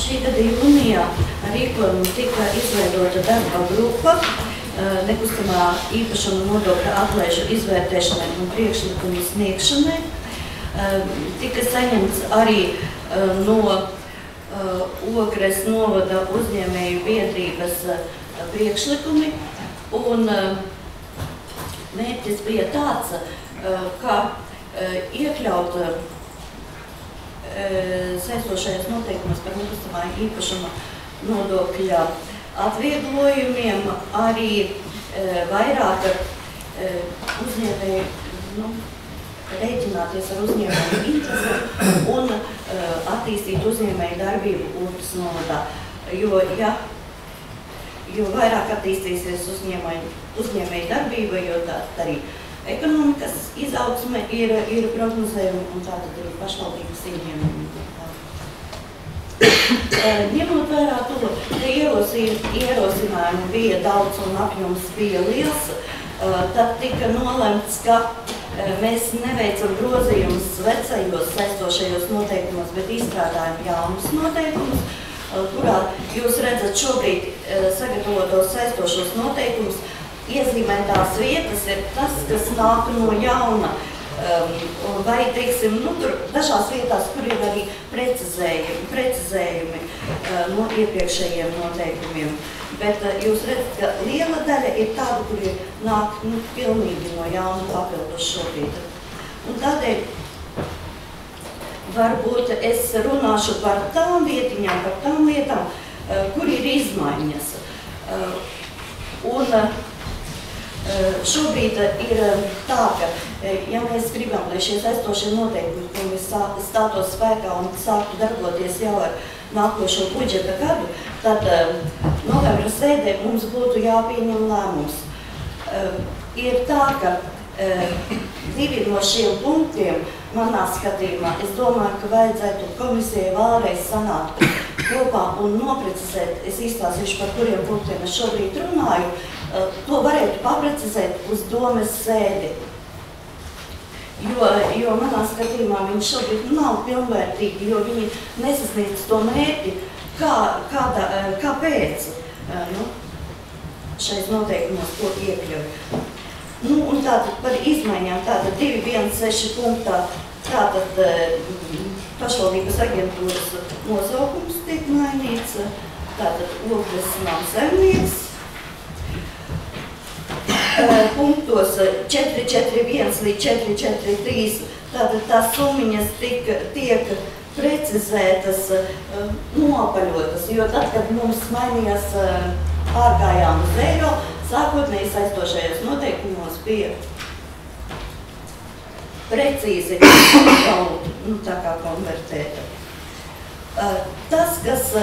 Šī gada jūnijā rīkojumu tika izveidota darba grupa nekustamā īpašuma nodokļa atlaižu izvērtēšanai un priekšlikumu sniegšanai. Tika saņemts arī no Ogres novada uzņēmēju biedrības priekšlikumi, un mērķis bija tāds, ka iekļaut saistošajos noteikumos par nekustamā īpašuma nodokļa atvieglojumiem arī vairāk uzņēmēju rēķināties ar uzņēmēju interesi un attīstīt uzņēmēju darbību Ogres novadā. Jo vairāk attīstīsies uzņēmēju darbība, jo tātad arī ekonomikas izaugsme ir prognozējuma un tātad arī pašvaldības ieņēmumi. Ņemot vērā to, ka ierosinājumu bija daudz un apjoms bija liels, tad tika nolemts, ka mēs neveicam grozījumus vecajos saistošajos noteikumos, bet izstrādājam jaunus noteikumus, kurā jūs redzat šobrīd sagatavotos saistošos noteikumus. Iezīmētās vietas ir tas, kas nāk no jauna, vai, teiksim, tur dažās vietās, kur ir arī precizējumi no iepriekšējiem noteikumiem. Bet jūs redzat, ka liela daļa ir tāda, kuri nāk pilnīgi no jauna papildus šobrīd. Un tādēļ varbūt es runāšu par tām vietiņām, par tām lietām, kur ir izmaiņas. Un šobrīd ir tā, ka, ja mēs gribam, lai šie saistošie noteikumi stātos spēkā un sāktu darboties jau ar nākošo budžeta gadu, tad novembra sēdē mums būtu jāpieņem lēmums. Ir tā, ka divi no šiem punktiem manā skatījumā, es domāju, ka vajadzētu komisijai vēlreiz sanākt kopā un noprecizēt, es izstāstīšu, par kuriem punktiem es šobrīd runāju, to varētu paprecizēt uz domes sēdi. Jo manā skatījumā viņi šobrīd nav pilnvērtīgi, jo viņi nesasniedz to mērķi, kāpēc šais noteikumos to iekļauj. Un tātad par izmaiņām, tātad 2.1.6 punktā, tātad pašvaldības aģentūras nosaukums tiek mainīts, tātad Ogres Namsaimnieks. Punktos 4.4.1 līdz 4.4.3, tātad tās summiņas tiek precizētas, nopaļotas, jo tad, kad mums mainījās pārgājām uz eiro, sākotnēji saistošajos noteikumos bija precīzi tā kā konvertēta. Tas, kas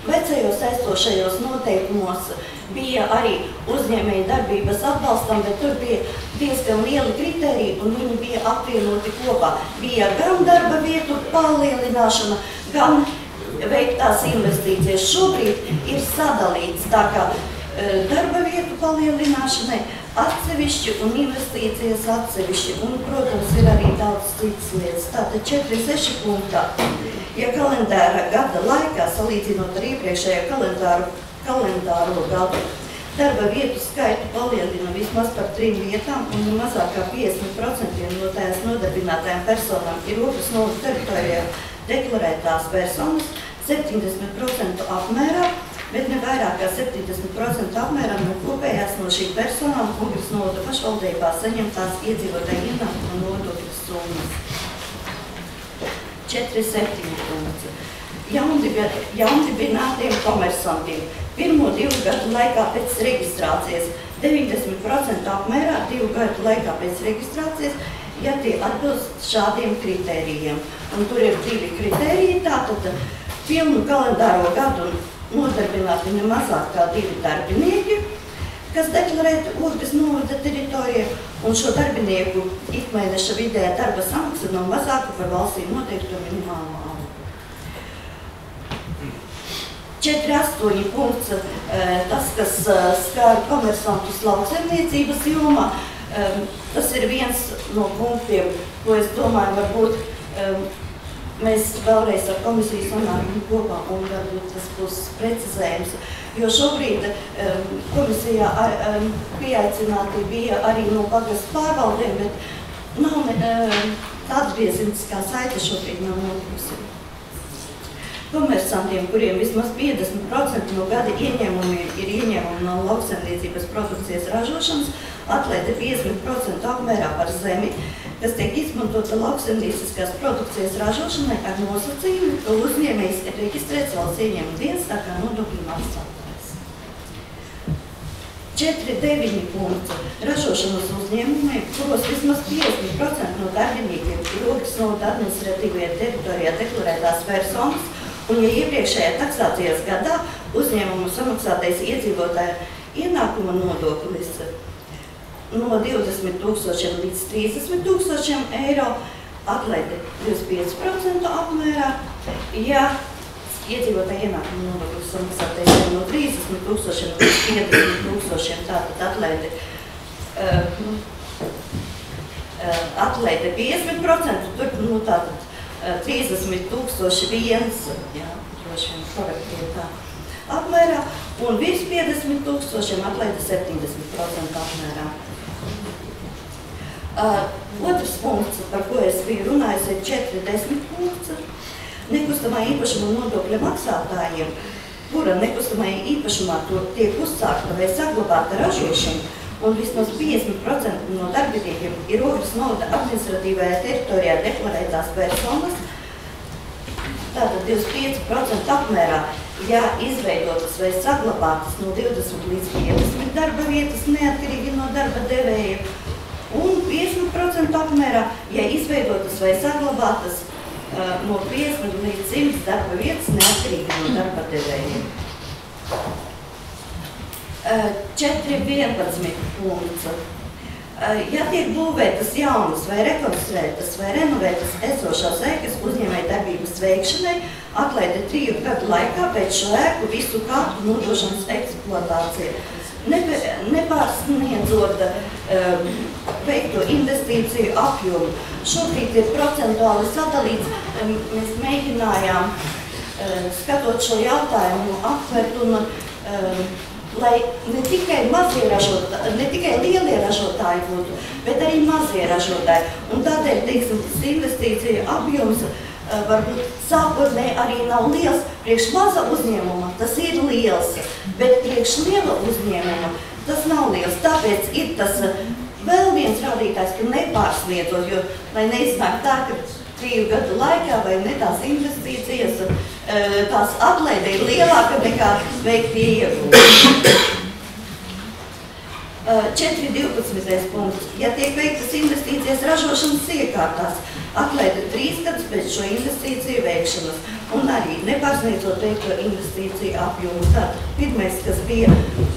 vecajos saistošajos noteikumos bija arī uzņēmēju darbības atbalstam, bet tur bija diezgan lieli kriteriji un viņi bija apvienoti kopā. Bija gan darba vietu palielināšana, gan veiktās investīcijas. Šobrīd ir sadalīts tā kā darba vietu palielināšanai atsevišķi un investīcijas atsevišķi. Un, protams, ir arī daudz citas lietas. Tātad 4.6 punktā, ja kalendāra gada laikā, salīdzinot ar iepriekšējo kalendāro gadu, darba vietu skaitu palielina vismaz par 3 vietām un mazāk kā 50% no tās nodarbinātajām personām ir Ogres novada teritorijā deklarētās personas, 70% apmērā, bet ne vairāk kā 70% apmērā no kopējās no šīm personām Ogres novada pašvaldībā saņemtās iedzīvotāju ienākumu nodokļu summas. 4.7 punkts. Jaundibinātiem komersantiem pirmo 2 gadu laikā pēc reģistrācijas 90% apmērā 2 gadu laikā pēc reģistrācijas, ja tie atbilst šādiem kritērijiem. Un tur ir 2 kritēriji, tātad pilnu kalendāro gadu nodarbināti ne mazāk kā 2 darbinieki, kas deklarēti Ogres novada teritorijā, un šo darbinieku ikmēneša vidējā darba samaksa nav mazāka par valstī noteikto minimālo algu. 4.8 punkts, tas, kas skar komersantus lauksaimniecības jomā, tas ir viens no punktiem, ko es domāju, varbūt mēs vēlreiz ar komisiju sanākam kopā un varbūt tas būs precizējums, jo šobrīd komisijā pieaicināti bija arī no pagasta pārvaldēm, bet nav atgriezeniskā saite šobrīd nav notikusi. Komersantiem, kuriem vismaz 50% no gada ieņēmumiem ir ieņēmumi no lauksaimniecības produkcijas ražošanas, atlaide 50% apmērā par zemi, kas tiek izmantota lauksaimnieciskās produkcijas ražošanai ar nosacījumu, ka uzņēmējs ir reģistrēts valsts ieņēmuma dienestā kā nodokļu maksātājs. 4.9 punkts. Ražošanas uzņēmumiem, kuros vismaz 50% no darbiniekiem ir ogles novada administratīvajā teritorijā deklarētās personas, un ja iepriekšējā taksācijas gadā uzņēmumu samaksātais iedzīvotāju ienākuma nodoklis no 20 000 līdz 30 000 eiro, atlaide 25% apmērā, ja iedzīvotāju ienākuma nodoklis samaksātais no 30 000 līdz 50 000, tātad atlaide 50%, tur tātad 30 001, jā, droši vien korekti tā, apmērā, un virs 50 000 atlaide 70% apmērā. Otrs punkts, par ko es biju runājis, ir 4.10 punkts. Nekustamā īpašuma nodokļa maksātājiem, kura nekustamā īpašumā tiek uzsākta vai saglabāta ražošana, un vismaz 50% no darbiniekiem ir ogles novada administratīvajā teritorijā deklarētās personas, tātad 25% apmērā, ja izveidotas vai saglabātas no 20 līdz 50 darba vietas neatkarīgi no darba devēja, un 50% apmērā, ja izveidotas vai saglabātas no 50 līdz 100 darba vietas neatkarīgi no darba devējiem. 4.11 punkts. Ja tiek būvētas jaunas vai rekonstruētas vai renovētas esošās ēkas uzņēmēja darbības veikšanai, atlaide 3 gadu laikā pēc šo ēku visu kārtu nodošanas eksploatācija, nepārsniedzot veikto investīciju apjomu. Šobrīd ir procentuāli sadalīts, mēs mēģinājām, skatot šo jautājumu, aptvert un lai ne tikai lielie ražotāji būtu, bet arī mazie ražotāji. Un tādēļ, teiksim, tas investīciju apjoms varbūt sākotnēji arī nav liels. Priekš maza uzņēmuma tas ir liels, bet priekš liela uzņēmuma tas nav liels. Tāpēc ir tas vēl viens rādītājs, ka nepārsniedzot, jo lai neiznāk tā, ka 3 gadu laikā vai ne tās investīcijas, tās atlaide ir lielāka nekā veiktie iegūmi. 4.12. punkts. Ja tiek veiktas investīcijas ražošanas iekārtās, atlaide 3 gadus pēc šo investīciju veikšanas un arī nepārsniedzot veikto investīciju apjomu. Tātad pirmais, kas bija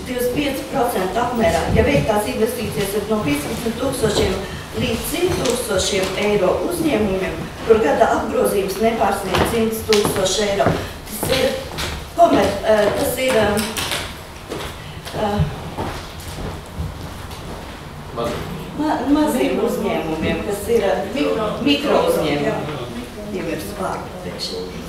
25% apmērā, ja veiktās investīcijas ir no 15 000 līdz 100 000 eiro uzņēmumiem, kur gada apgrozījums nepārsniedz 100 000 eiro. Tas ir maziem uzņēmumiem, kas ir mikro uzņēmumi. Jau ir svārta teikšana.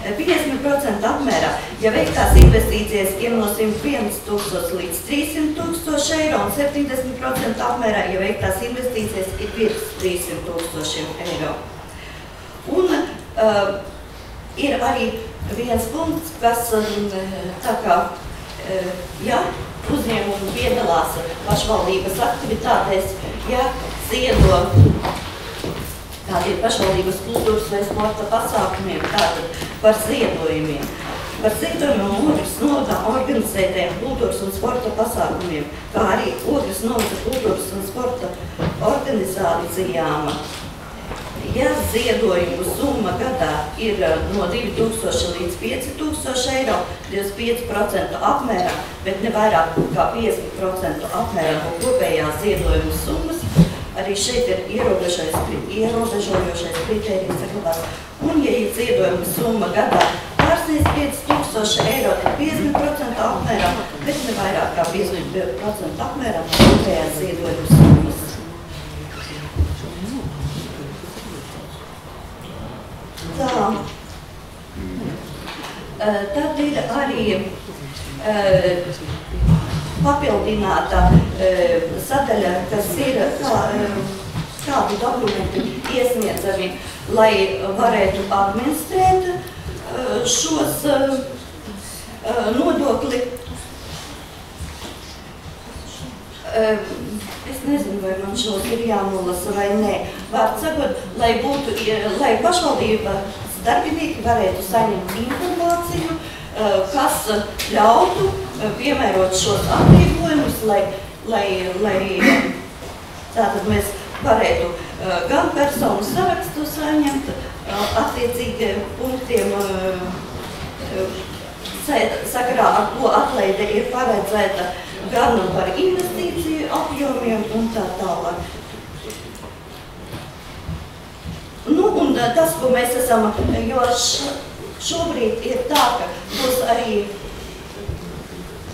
50% apmērā, ja veiktās investīcijas ir no 101 000 līdz 300 000 eiro, un 70% apmērā, ja veiktās investīcijas ir virs 300 000 eiro. Un ir arī viens punkts, kas tā kā, ja uzņēmumi piedalās pašvaldības aktivitātēs, ja ziedo kādi ir pašvaldības kultūras vai sporta pasākumiem, tātad par ziedojumiem. Par ziedojumiem ogles novada organizētajiem kultūras un sporta pasākumiem, kā arī ogles novada kultūras un sporta organizācijām. Ja ziedojumu summa gadā ir no 2000 līdz 5000 eiro, 25% apmērā, bet ne vairāk kā 50% apmērā no kopējās ziedojuma summas, arī šeit ir ierobežojošais kritērijs saglabās. Un, ja ir ziedojuma summa gadā pārsniedz 5000 eiro, tad 50% apmērā, bet ne vairāk kā 50% apmērā no kopējās ziedojuma summas. tā, tad ir arī papildināta sadaļa, kas ir kādu dokumentu iesniedzami, lai varētu administrēt šos nodokli. Es nezinu, vai man šos ir jānolasa vai nē. Vārds sakot, lai pašvaldības darbinieki varētu saņemt informāciju, kas ļautu piemērot šos atvieglojumus, lai tātad mēs varētu gan personu sarakstu saņemt attiecīgi punktiem, sakarā ar ko atlaide ir paredzēta, gan par investīciju apjomiem un tā tālāk. Nu, un tas, ko mēs esam, jo šobrīd ir tā, ka būs arī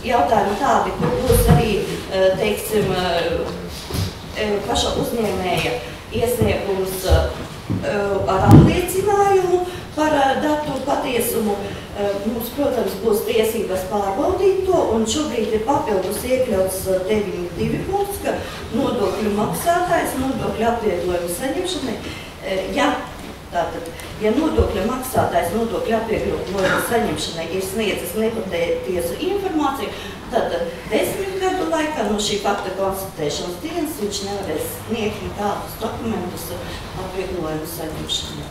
jautājumi tādi, kur būs arī, teiksim, paša uzņēmēja iesniegums ar apliecinājumu par datu patiesumu. Mums, protams, būs tiesības pārbaudīt to, un šobrīd ir papildus iekļauts 9.2 punkts, ka nodokļu maksātājs nodokļu atvieglojumu saņemšanai, ja nodokļu maksātājs nodokļu atvieglojumu saņemšanai ir sniedzis nepatiesu informāciju, tad 10 gadu laikā no šī fakta konstatēšanas dienas viņš nevarēs sniegt nekādus dokumentus atvieglojumu saņemšanai.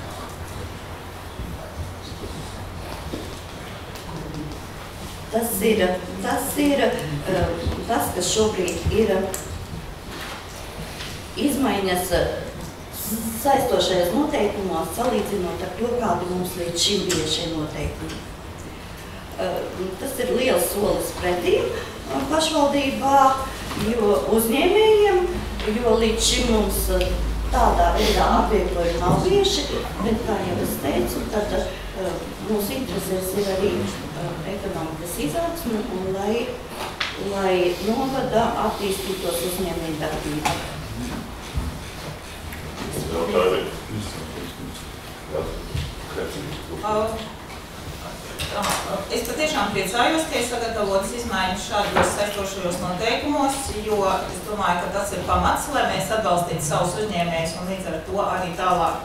Tas ir tas, kas šobrīd ir izmaiņas saistošajos noteikumos, salīdzinot ar to, kādi mums līdz šim bija šie noteikumi. Tas ir liels solis pretī pašvaldībā, jo uzņēmējiem, jo līdz šim mums tādā veidā atvieglojumi nav bieži, bet, kā jau es teicu, tad mūsu interesēs ir arī ekonomikas izaugsme un lai novada attīstītos uzņēmēju darbību. Es patiešām priecājos, ka ir sagatavotas izmaiņas šādos saistošajos noteikumos, jo es domāju, ka tas ir pamats, lai mēs atbalstītu savus uzņēmējus un līdz ar to arī tālāk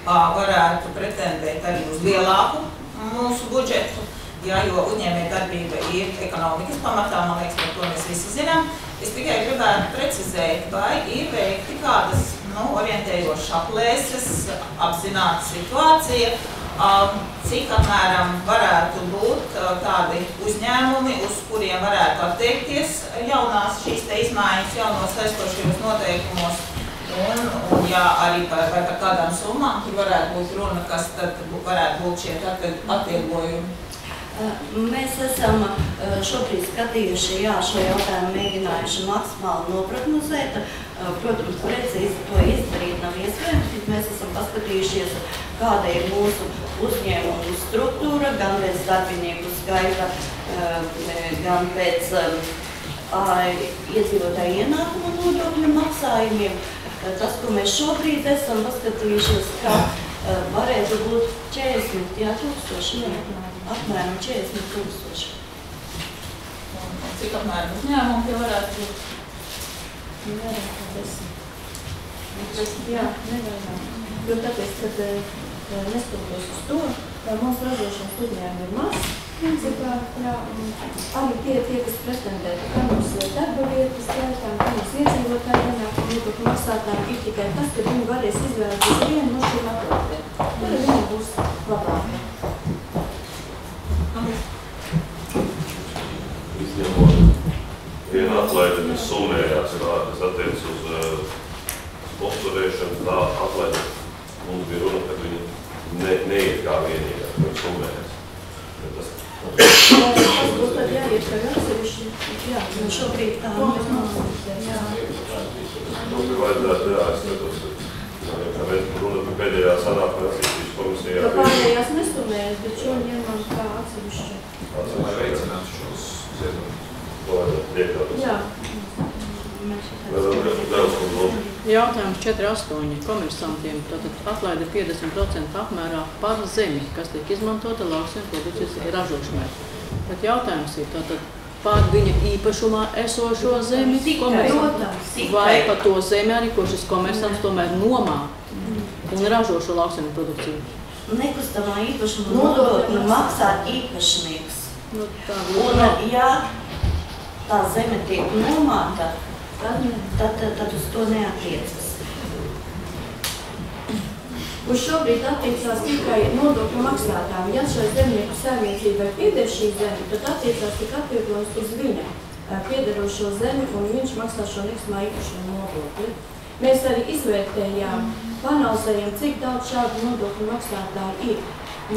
varētu pretendēt arī uz lielāku mūsu budžetu, jo uzņēmēja darbība ir ekonomikas pamatā, man liekas, par to mēs visi zinām. Es tikai gribētu precizēt, vai ir veikti kādas orientējošas aplēses, apzināta situācija, cik apmēram varētu būt tādi uzņēmumi, uz kuriem varētu attiekties jaunās šīs te izmaiņas, jaunos saistošajos noteikumos, un jā, arī par kādām summām, kur varētu būt runa, kas tad varētu būt šie atvieglojumi. Mēs esam šobrīd skatījuši, šo jautājumu mēģinājuši maksimāli noprognozēt. Protams, precīzi to izdarīt nav iespējams, bet mēs esam paskatījušies, kāda ir mūsu uzņēmumu struktūra, gan pēc darbinieku skaita, gan pēc iedzīvotāju ienākumu nodokļu maksājumiem. Tas, ko mēs šobrīd esam paskatījušies, ka varētu būt 40,000, apmēram 40,000. Cik apmēram uzņēmumu tie varētu būt? Nevaram kā 10. Jā, nevaram. Jo tāpēc, kad neskatoties uz to, mūsu ražošanas uzņēmumi ir maz, principā, arī tie, kas pretendē, ka mums darba vietas skaitām, ka mums iedzīvotāji ienākumu nodokļu maksātājiem ir tikai tas, ka viņi varēs izvēlēties vienu no šīm atlaidēm. Tad viņi būs labāki. Viena atlaide mēs summējās, kas attiec uz sponsorēšanu, tā atlaide mums bija runa, ka viņi neiet kā vienīgā, ka viņi summējās. Tas būs tad jāiet kā atsevišķi. Jā, šobrīd tā nav. Mums vajadzētu, es skatos, ka mēs runa par pēdējā sanākuma attīstības komisijā. Ka pārējās nesummējas, bet šo ņemam kā atsevišķi. Lai veicinātu šos ziedumus. To vajadzētu iekļauties. Jā. Vēl daudz, ko lūdzu. Jautājums 4.8. Komersantiem tātad atlaida 50% apmērā par zemi, kas tiek izmantota lauksaimniecības ražošanai. Tad jautājums ir tātad par viņa īpašumā esošo zemi, vai par to zemi arī, ko šis komersants tomēr nomā un ražo šo lauksaimnieku produkciju. Nekustamā īpašuma nodokli maksā īpašnieks. Nu, un, ja tā zeme tiek nomāta, tad uz to neatiecas. Uz šobrīd attiecās tikai nodokļu maksātājiem. Ja šai zemnieku saimniecībai pieder šī zeme, tad attiecās tik atvieglojums uz viņa piederošo zemi, un viņš maksā šo nekustamā īpašuma nodokli. Mēs arī izvērtējām, panalizējām, cik daudz šādu nodokļu maksātāju ir.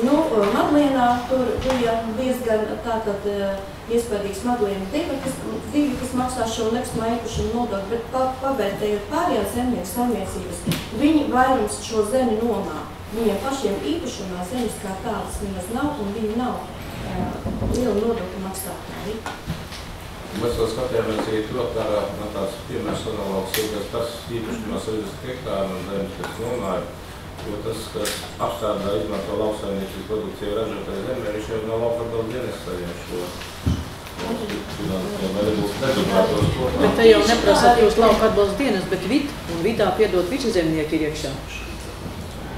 Nu, Madlienā tur bija diezgan tātad iespējīgs Madliena divi, kas maksā šo nekustamā īpašuma nodokli, bet pavērtējot pārējās zemnieku saimniecības, viņi vairums šo zemi nomā. Viņiem pašiem īpašumā zemes kā tādas nemaz nav, un viņi nav liela nodokļu maksātāji. Mēs vēl skatījāmies arī Trotārā, no tās piemērs analogs, kas tas īpašumā 60 hektāru un zemes, kas nomāja, jo tas, kas apstrādā izmanto lauksaimniecības produkciju ražotāju zemē, viņš jau nav lauksaimniecības dienas saņem šo finansiālu, vai nebūs nedubātos to. Bet te jau neprasāt jūs lauka atbalsta dienas, bet un vidā piedot visi zemnieki ir iekšā.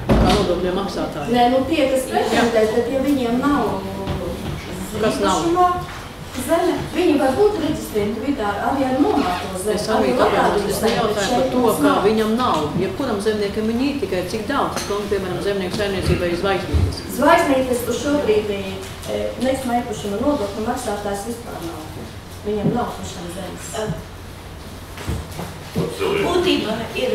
Kā nodokļu maksātāji. Nē, nu tie, kas pretendē, tad ja viņiem nav kas nav? Zeme, viņi var būt reģistrēti vidā arī ar nomāto zemi. Es arī tāpēc, es nejautāju par to, kā viņam nav. Jebkuram zemniekam viņi ir tikai cik daudz, piemēram, zemnieku saimniecībai Zvaigznītes. Zvaigznītes uz šobrīd nekustamā īpašuma nodokļu maksātājs vispār nav. Viņam nav pašam zemes. Būtībā ir,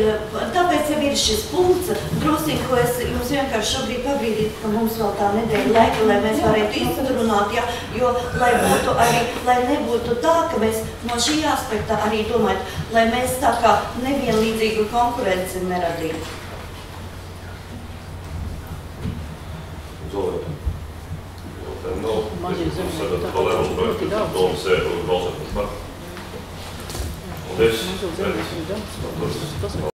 tāpēc jau ir šis punkts, drusīgi, ko es jums vienkārši šobrīd pabrīdītu, ka mums vēl tā nedēļa laika, lai mēs varētu izrunāt, ja, jo, lai nebūtu tā, ka mēs no šī aspekta arī domājam, lai mēs tā kā nevienlīdzīgu konkurenci neradītu. Mazie zemnieki, Paldies. Mazo zemnieki ir daudz.